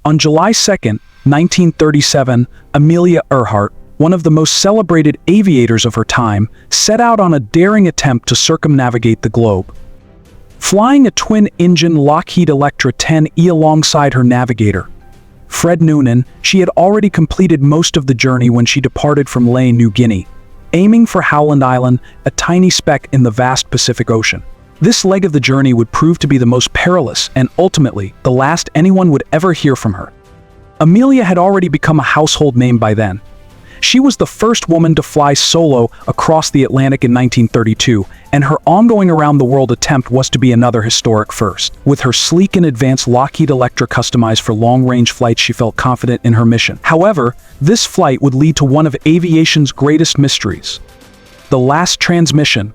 On July 2, 1937, Amelia Earhart, one of the most celebrated aviators of her time, set out on a daring attempt to circumnavigate the globe. Flying a twin-engine Lockheed Electra 10E alongside her navigator, Fred Noonan, she had already completed most of the journey when she departed from New Guinea, aiming for Howland Island, a tiny speck in the vast Pacific Ocean. This leg of the journey would prove to be the most perilous and, ultimately, the last anyone would ever hear from her. Amelia had already become a household name by then. She was the first woman to fly solo across the Atlantic in 1932, and her ongoing around-the-world attempt was to be another historic first. With her sleek and advanced Lockheed Electra customized for long-range flights, she felt confident in her mission. However, this flight would lead to one of aviation's greatest mysteries: the last transmission.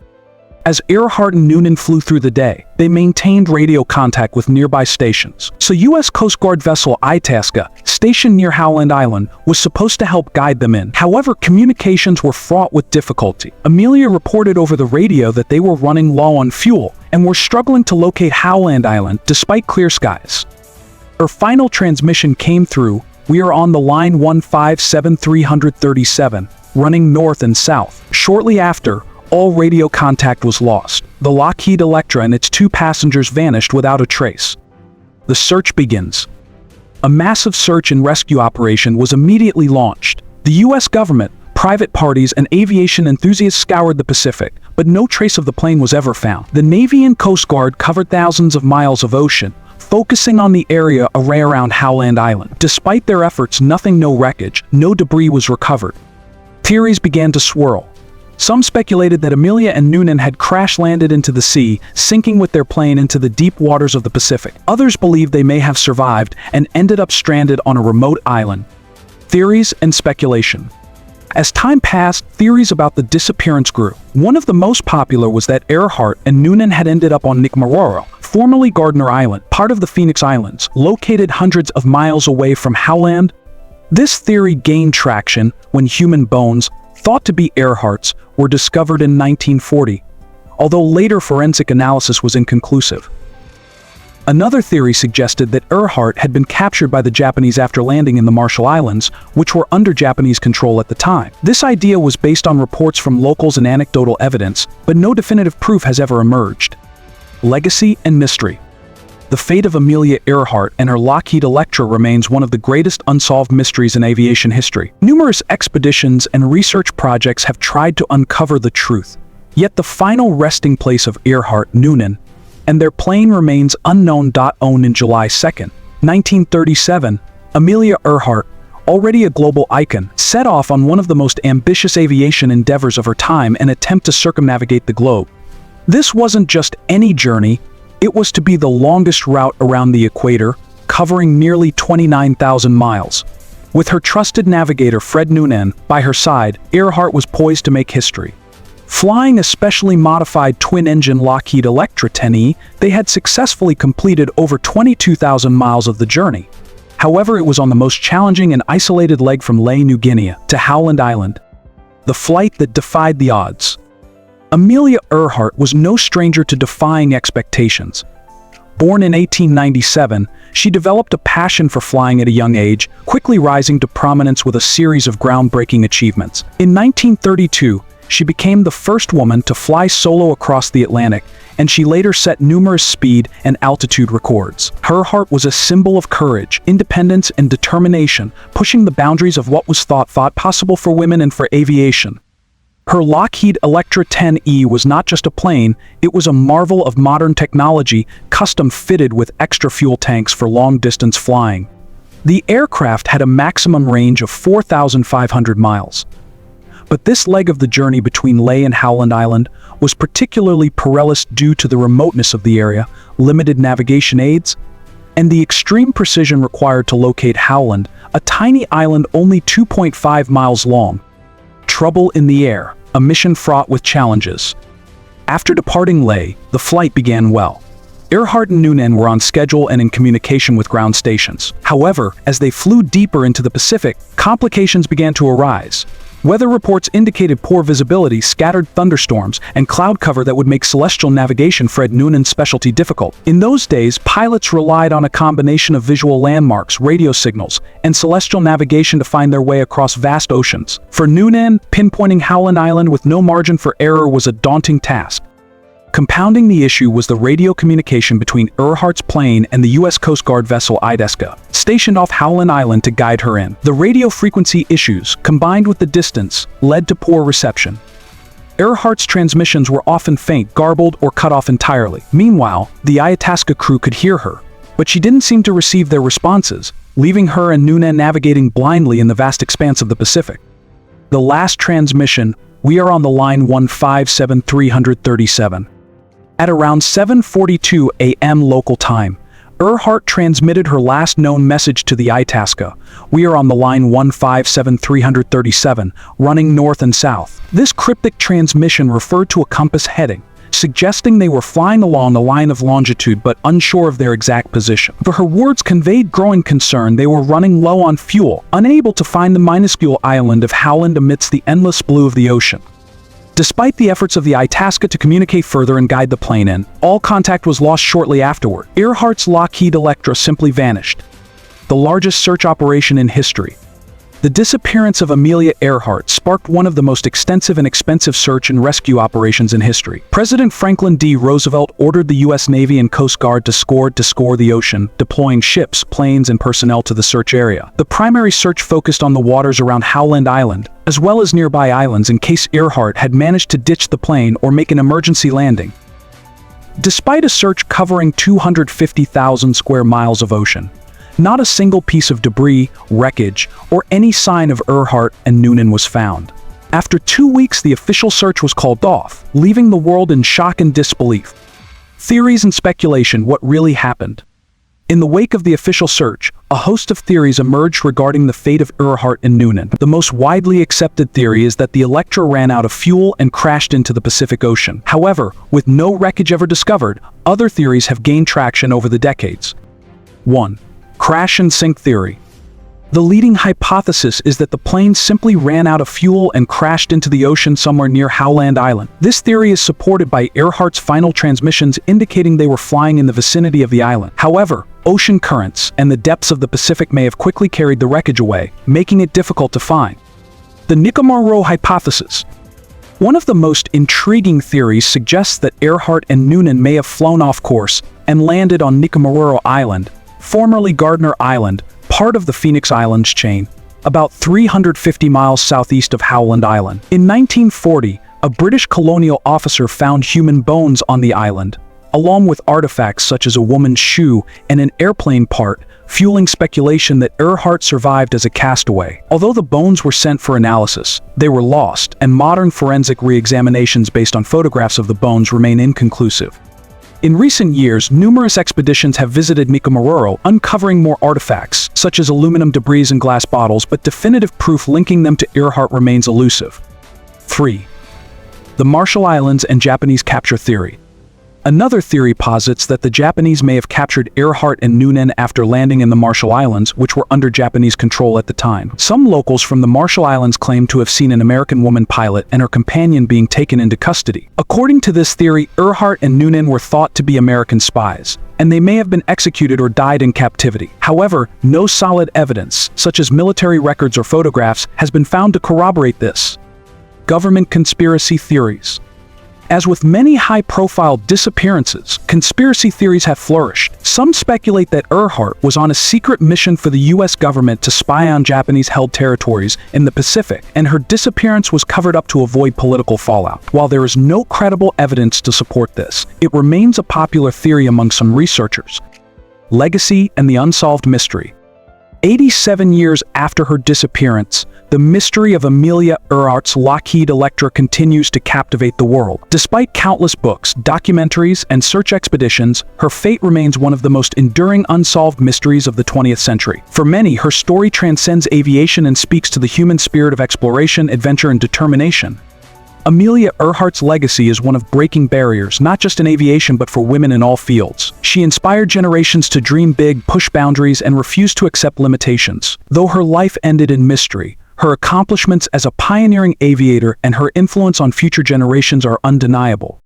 As Earhart and Noonan flew through the day, they maintained radio contact with nearby stations. So U.S. Coast Guard vessel Itasca, stationed near Howland Island, was supposed to help guide them in. However, communications were fraught with difficulty. Amelia reported over the radio that they were running low on fuel and were struggling to locate Howland Island despite clear skies. Her final transmission came through: "We are on the line 157-337, running north and south." Shortly after, all radio contact was lost. The Lockheed Electra and its 2 passengers vanished without a trace. The search begins. A massive search and rescue operation was immediately launched. The U.S. government, private parties, and aviation enthusiasts scoured the Pacific, but no trace of the plane was ever found. The Navy and Coast Guard covered thousands of miles of ocean, focusing on the area around Howland Island. Despite their efforts, no wreckage, no debris was recovered. Theories began to swirl. Some speculated that Amelia and Noonan had crash-landed into the sea, sinking with their plane into the deep waters of the Pacific. Others believed they may have survived and ended up stranded on a remote island. Theories and speculation. As time passed, theories about the disappearance grew. One of the most popular was that Earhart and Noonan had ended up on Nikumaroro, formerly Gardner Island, part of the Phoenix Islands, located hundreds of miles away from Howland. This theory gained traction when human bones, thought to be Earhart's, were discovered in 1940, although later forensic analysis was inconclusive. Another theory suggested that Earhart had been captured by the Japanese after landing in the Marshall Islands, which were under Japanese control at the time. This idea was based on reports from locals and anecdotal evidence, but no definitive proof has ever emerged. Legacy and mystery. The fate of Amelia Earhart and her Lockheed Electra remains one of the greatest unsolved mysteries in aviation history. Numerous expeditions and research projects have tried to uncover the truth, yet the final resting place of Earhart, Noonan, and their plane remains unknown. On July 2, 1937, Amelia Earhart, already a global icon, set off on one of the most ambitious aviation endeavors of her time, an attempt to circumnavigate the globe. This wasn't just any journey. It was to be the longest route around the equator, covering nearly 29,000 miles. With her trusted navigator Fred Noonan by her side, Earhart was poised to make history. Flying a specially modified twin-engine Lockheed Electra 10E, they had successfully completed over 22,000 miles of the journey. However, it was on the most challenging and isolated leg from New Guinea to Howland Island, the flight that defied the odds. Amelia Earhart was no stranger to defying expectations. Born in 1897, she developed a passion for flying at a young age, quickly rising to prominence with a series of groundbreaking achievements. In 1932, she became the first woman to fly solo across the Atlantic, and she later set numerous speed and altitude records. Earhart was a symbol of courage, independence, and determination, pushing the boundaries of what was thought possible for women and for aviation. Her Lockheed Electra 10E was not just a plane, it was a marvel of modern technology, custom-fitted with extra fuel tanks for long-distance flying. The aircraft had a maximum range of 4,500 miles. But this leg of the journey between and Howland Island was particularly perilous due to the remoteness of the area, limited navigation aids, and the extreme precision required to locate Howland, a tiny island only 2.5 miles long. Trouble in the air, a mission fraught with challenges. After departing the flight began well. Earhart and Noonan were on schedule and in communication with ground stations. However, as they flew deeper into the Pacific, complications began to arise. Weather reports indicated poor visibility, scattered thunderstorms, and cloud cover that would make celestial navigation Fred Noonan's specialty difficult. In those days, pilots relied on a combination of visual landmarks, radio signals, and celestial navigation to find their way across vast oceans. For Noonan, pinpointing Howland Island with no margin for error was a daunting task. Compounding the issue was the radio communication between Earhart's plane and the U.S. Coast Guard vessel Idaska, stationed off Howland Island to guide her in. The radio frequency issues, combined with the distance, led to poor reception. Earhart's transmissions were often faint, garbled, or cut off entirely. Meanwhile, the Idaska crew could hear her, but she didn't seem to receive their responses, leaving her and Noonan navigating blindly in the vast expanse of the Pacific. The last transmission: "We are on the line 157-337. At around 7:42 a.m. local time, Earhart transmitted her last known message to the Idaska. "We are on the line 157-337, running north and south." This cryptic transmission referred to a compass heading, suggesting they were flying along a line of longitude but unsure of their exact position. For her words conveyed growing concern they were running low on fuel, unable to find the minuscule island of Howland amidst the endless blue of the ocean. Despite the efforts of the Idaska to communicate further and guide the plane in, all contact was lost shortly afterward. Earhart's Lockheed Electra simply vanished. The largest search operation in history. The disappearance of Amelia Earhart sparked one of the most extensive and expensive search and rescue operations in history. President Franklin D. Roosevelt ordered the U.S. Navy and Coast Guard to scour the ocean, deploying ships, planes, and personnel to the search area. The primary search focused on the waters around Howland Island, as well as nearby islands in case Earhart had managed to ditch the plane or make an emergency landing. Despite a search covering 250,000 square miles of ocean, not a single piece of debris, wreckage, or any sign of Earhart and Noonan was found. After 2 weeks, the official search was called off, leaving the world in shock and disbelief. Theories and speculation: what really happened? In the wake of the official search, a host of theories emerged regarding the fate of Earhart and Noonan. The most widely accepted theory is that the Electra ran out of fuel and crashed into the Pacific Ocean. However, with no wreckage ever discovered, other theories have gained traction over the decades. 1. Crash and sink theory. The leading hypothesis is that the plane simply ran out of fuel and crashed into the ocean somewhere near Howland Island. This theory is supported by Earhart's final transmissions indicating they were flying in the vicinity of the island. However, ocean currents and the depths of the Pacific may have quickly carried the wreckage away, making it difficult to find. The Nikumaroro hypothesis. One of the most intriguing theories suggests that Earhart and Noonan may have flown off course and landed on Nikumaroro Island, formerly Gardner Island, part of the Phoenix Islands chain, about 350 miles southeast of Howland Island. In 1940, a British colonial officer found human bones on the island, along with artifacts such as a woman's shoe and an airplane part, fueling speculation that Earhart survived as a castaway. Although the bones were sent for analysis, they were lost, and modern forensic re-examinations based on photographs of the bones remain inconclusive. In recent years, numerous expeditions have visited Nikumaroro, uncovering more artifacts, such as aluminum debris and glass bottles, but definitive proof linking them to Earhart remains elusive. 3. The Marshall Islands and Japanese capture theory. Another theory posits that the Japanese may have captured Earhart and Noonan after landing in the Marshall Islands, which were under Japanese control at the time. Some locals from the Marshall Islands claim to have seen an American woman pilot and her companion being taken into custody. According to this theory, Earhart and Noonan were thought to be American spies, and they may have been executed or died in captivity. However, no solid evidence, such as military records or photographs, has been found to corroborate this. Government conspiracy theories. As with many high-profile disappearances, conspiracy theories have flourished. Some speculate that Earhart was on a secret mission for the U.S. government to spy on Japanese-held territories in the Pacific, and her disappearance was covered up to avoid political fallout. While there is no credible evidence to support this, it remains a popular theory among some researchers. Legacy and the unsolved mystery. 87 years after her disappearance, the mystery of Amelia Earhart's Lockheed Electra continues to captivate the world. Despite countless books, documentaries, and search expeditions, her fate remains one of the most enduring unsolved mysteries of the 20th century. For many, her story transcends aviation and speaks to the human spirit of exploration, adventure, and determination. Amelia Earhart's legacy is one of breaking barriers, not just in aviation but for women in all fields. She inspired generations to dream big, push boundaries, and refuse to accept limitations. Though her life ended in mystery, Her accomplishments as a pioneering aviator and her influence on future generations are undeniable.